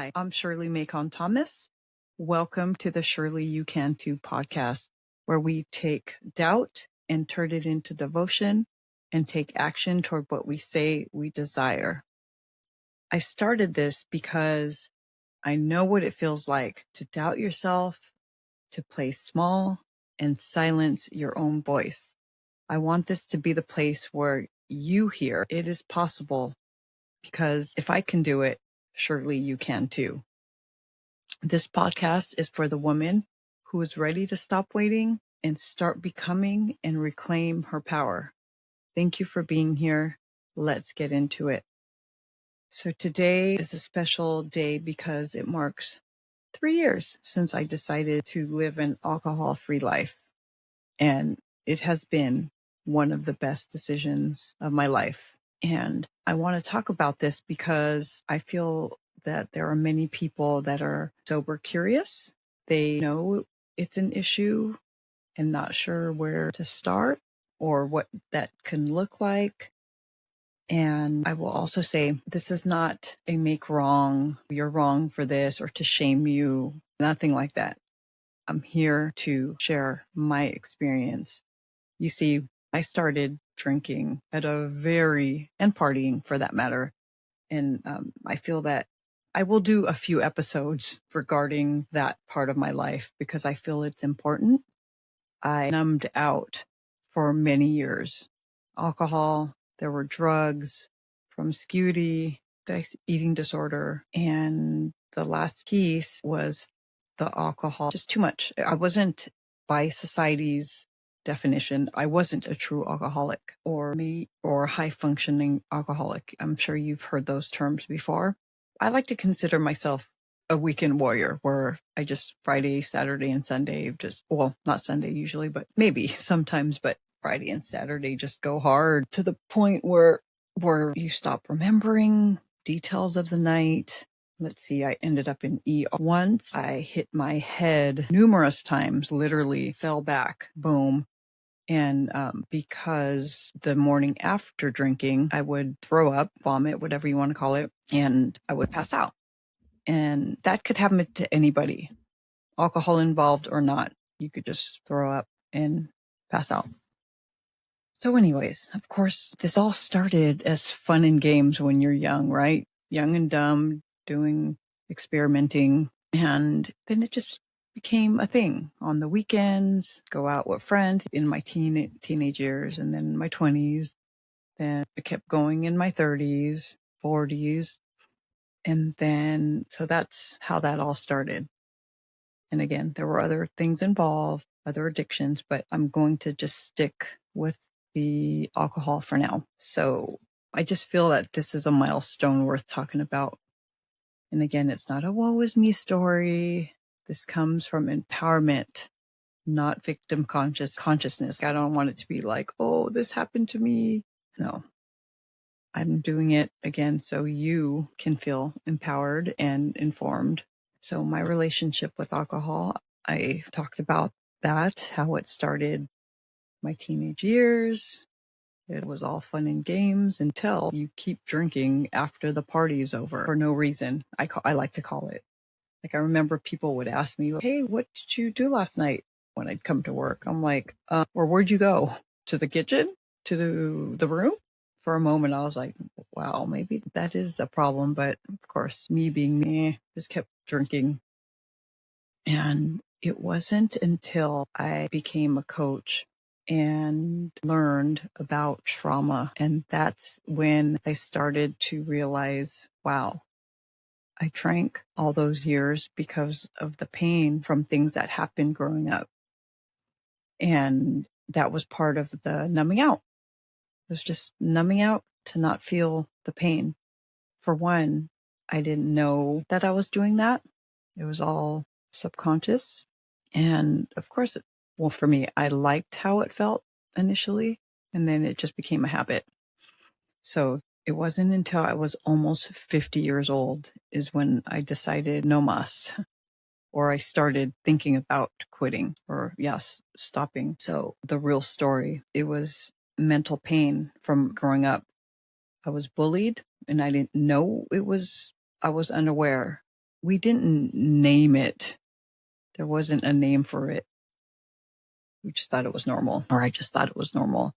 Hi, I'm Shirley Macon Thomas. Welcome to the Shirley You Can Too podcast, where we take doubt and turn it into devotion and take action toward what we say we desire. I started this because I know what it feels like to doubt yourself, to play small and silence your own voice. I want this to be the place where you hear it is possible, because if I can do it, surely you can too. This podcast is for the woman who is ready to stop waiting and start becoming and reclaim her power. Thank you for being here. Let's get into it. So today is a special day because it marks 3 years since I decided to live an alcohol-free life. And it has been one of the best decisions of my life. And I want to talk about this because I feel that there are many people that are sober curious. They know it's an issue and not sure where to start or what that can look like. And I will also say this is not a make wrong, you're wrong for this, or to shame you, nothing like that. I'm here to share my experience. You see, I started drinking and partying for that matter. And I feel that I will do a few episodes regarding that part of my life because I feel it's important. I numbed out for many years. Alcohol, there were drugs, promiscuity, eating disorder, and the last piece was the alcohol. Just too much. I wasn't, by society's definition, I wasn't a true alcoholic or high functioning alcoholic. I'm sure you've heard those terms before. I like to consider myself a weekend warrior where I just Friday, Saturday, and Sunday not Sunday usually, but maybe sometimes, but Friday and Saturday just go hard to the point where you stop remembering details of the night. Let's see, I ended up in ER once. I hit my head numerous times, literally fell back, boom. And because the morning after drinking, I would throw up, vomit, whatever you want to call it, and I would pass out. And that could happen to anybody, alcohol involved or not. You could just throw up and pass out. So anyways, of course, this all started as fun and games when you're young, right? Young and dumb, experimenting. And then it just became a thing on the weekends, go out with friends in my teenage years and then my 20s. Then it kept going in my 30s, 40s. And then, so that's how that all started. And again, there were other things involved, other addictions, but I'm going to just stick with the alcohol for now. So I just feel that this is a milestone worth talking about. And again, it's not a woe is me story. This comes from empowerment, not victim consciousness. I don't want it to be like, oh, this happened to me. No, I'm doing it again so you can feel empowered and informed. So my relationship with alcohol, I talked about that, how it started my teenage years. It was all fun and games until you keep drinking after the party is over for no reason. I like to call it. Like I remember people would ask me, hey, what did you do last night when I'd come to work? I'm like, or where'd you go? To the kitchen? To the room? For a moment, I was like, wow, maybe that is a problem. But of course, me being me, just kept drinking. And it wasn't until I became a coach and learned about trauma. And that's when I started to realize, wow, I drank all those years because of the pain from things that happened growing up. And that was part of the numbing out. It was just numbing out to not feel the pain. For one, I didn't know that I was doing that. It was all subconscious. And of course, for me, I liked how it felt initially, and then it just became a habit. So it wasn't until I was almost 50 years old is when I decided no mas, or I started thinking about quitting or yes, stopping. So the real story, it was mental pain from growing up. I was bullied and I didn't know I was unaware. we didn't name it. There wasn't a name for it. We just thought it was normal, or I just thought it was normal.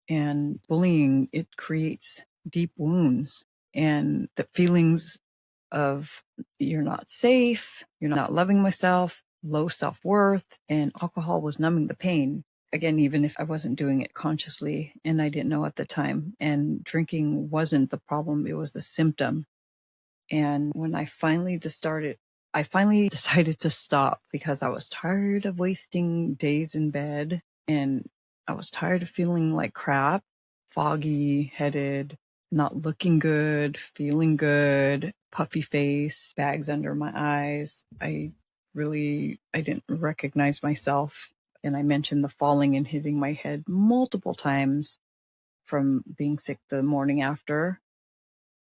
And bullying, it creates deep wounds, and the feelings of you're not safe, you're not loving myself, low self-worth, and alcohol was numbing the pain. Again, even if I wasn't doing it consciously and I didn't know at the time, and drinking wasn't the problem, it was the symptom. And when I finally decided to stop because I was tired of wasting days in bed, and I was tired of feeling like crap, foggy headed, not looking good, feeling good, puffy face, bags under my eyes. I didn't recognize myself. And I mentioned the falling and hitting my head multiple times from being sick the morning after.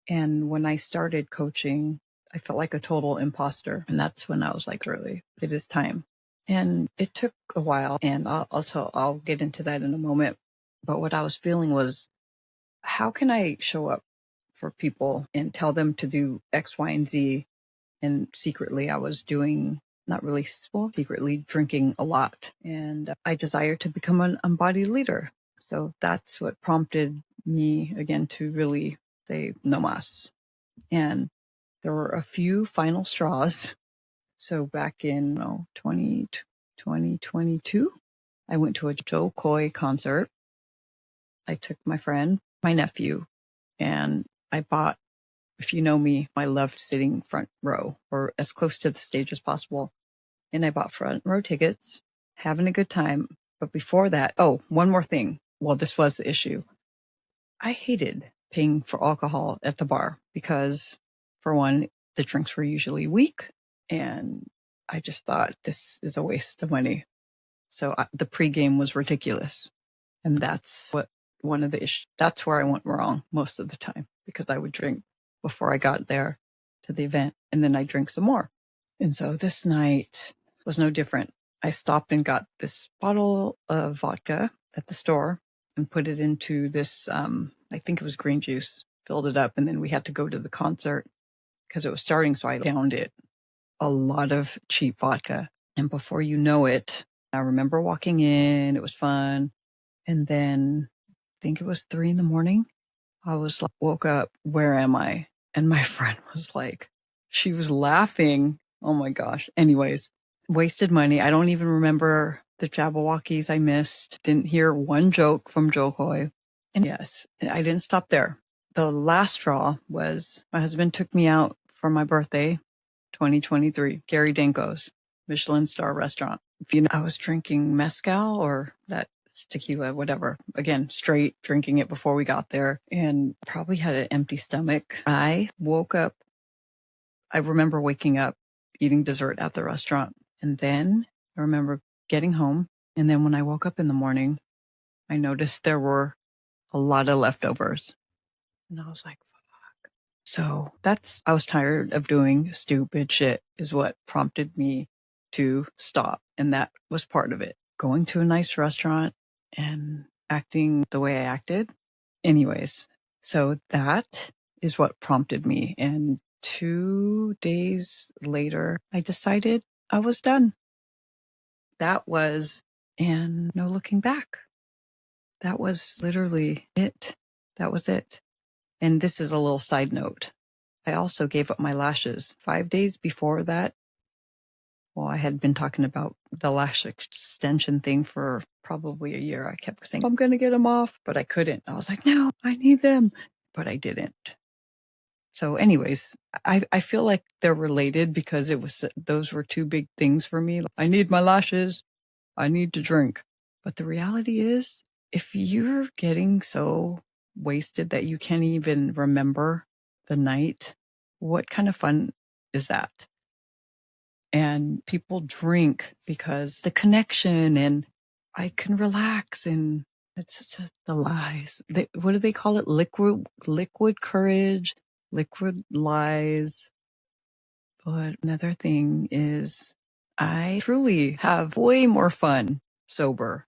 And when I started coaching, I felt like a total imposter. And that's when I was like, really, it is time. And it took a while, and I'll get into that in a moment. But what I was feeling was, how can I show up for people and tell them to do X, Y, and Z? And secretly, I was doing, not really, well, secretly drinking a lot. And I desired to become an embodied leader. So that's what prompted me again to really say no mas. And there were a few final straws. So back in 2022, I went to a Joe Koy concert. I took my friend, my nephew, and I bought, if you know me, I loved sitting front row or as close to the stage as possible. And I bought front row tickets, having a good time. But before that, one more thing. Well, this was the issue. I hated paying for alcohol at the bar because, for one, the drinks were usually weak, and I just thought this is a waste of money. So the pregame was ridiculous, and that's what one of the issues. That's where I went wrong most of the time, because I would drink before I got there to the event, and then I drink some more. And so this night was no different. I stopped and got this bottle of vodka at the store and put it into this, I think it was green juice, filled it up, and then we had to go to the concert because it was starting. So I downed it, a lot of cheap vodka. And before you know it, I remember walking in, it was fun. And then I think it was 3 a.m. I was like, woke up, where am I? And my friend was like, she was laughing. Oh my gosh. Anyways, wasted money. I don't even remember the Jabberwockies I missed. Didn't hear one joke from Joe Koy. And yes, I didn't stop there. The last straw was my husband took me out for my birthday, 2023, Gary Danko's Michelin-star restaurant. If you know, I was drinking mezcal or that tequila, whatever. Again, straight drinking it before we got there, and probably had an empty stomach. I woke up. I remember waking up, eating dessert at the restaurant. And then I remember getting home. And then when I woke up in the morning, I noticed there were a lot of leftovers. And I was like, fuck. So I was tired of doing stupid shit, is what prompted me to stop. And that was part of it. Going to a nice restaurant and acting the way I acted. Anyways, so that is what prompted me. And 2 days later, I decided I was done. That was, and no looking back. That was literally it. That was it. And this is a little side note. I also gave up my lashes 5 days before that. Well, I had been talking about the lash extension thing for probably a year. I kept saying, I'm going to get them off, but I couldn't. I was like, no, I need them, but I didn't. So anyways, I feel like they're related because those were two big things for me. I need my lashes. I need to drink. But the reality is, if you're getting so wasted that you can't even remember the night, what kind of fun is that? And people drink because the connection, and I can relax, and the lies. What do they call it? Liquid courage, liquid lies. But another thing is, I truly have way more fun sober.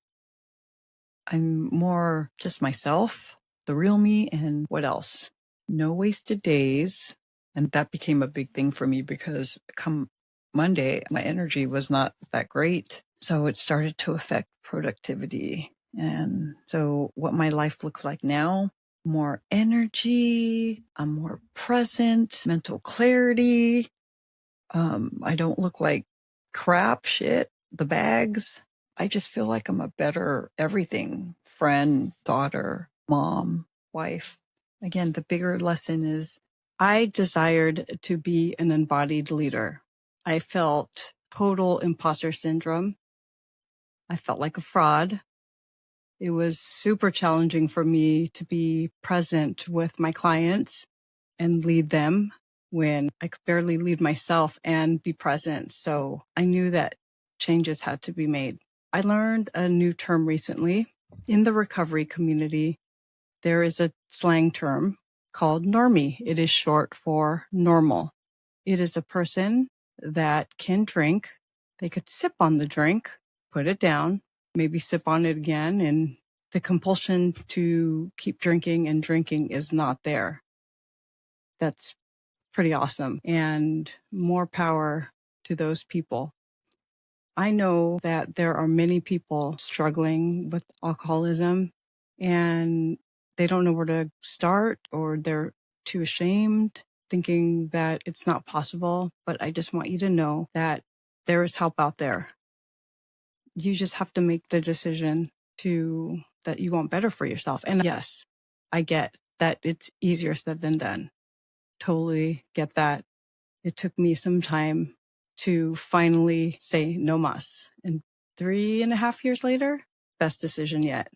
I'm more just myself, the real me, and what else? No wasted days. And that became a big thing for me because come Monday, my energy was not that great. So it started to affect productivity. And so what my life looks like now, more energy, I'm more present, mental clarity. I don't look like crap shit, the bags. I just feel like I'm a better everything, friend, daughter, mom, wife. Again, the bigger lesson is I desired to be an embodied leader. I felt total imposter syndrome. I felt like a fraud. It was super challenging for me to be present with my clients and lead them when I could barely lead myself and be present. So I knew that changes had to be made. I learned a new term recently. In the recovery community, there is a slang term called normie. It is short for normal. It is a person that can drink. They could sip on the drink, put it down, maybe sip on it again, and the compulsion to keep drinking and drinking is not there. That's pretty awesome, and more power to those people. I know that there are many people struggling with alcoholism and they don't know where to start, or they're too ashamed, thinking that it's not possible. But I just want you to know that there is help out there. You just have to make the decision that you want better for yourself. And yes, I get that it's easier said than done. Totally get that. It took me some time to finally say no mas. And 3.5 years later, best decision yet.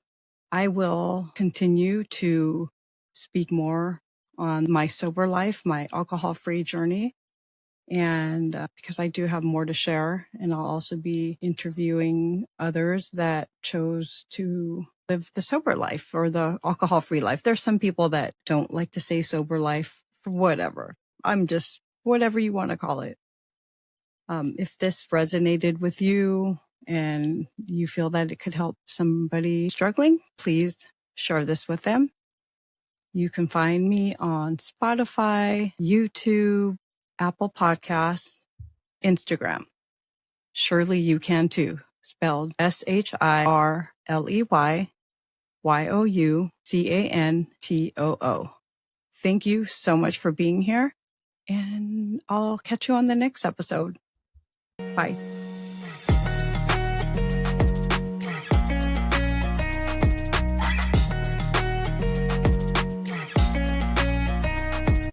I will continue to speak more on my sober life, my alcohol-free journey. And because I do have more to share, and I'll also be interviewing others that chose to live the sober life or the alcohol-free life. There's some people that don't like to say sober life for whatever. I'm just whatever you want to call it. If this resonated with you and you feel that it could help somebody struggling, please share this with them. You can find me on Spotify, YouTube, Apple Podcasts, Instagram. Shirley You Can Too, spelled ShirleyYouCantoo. Thank you so much for being here, and I'll catch you on the next episode. Bye.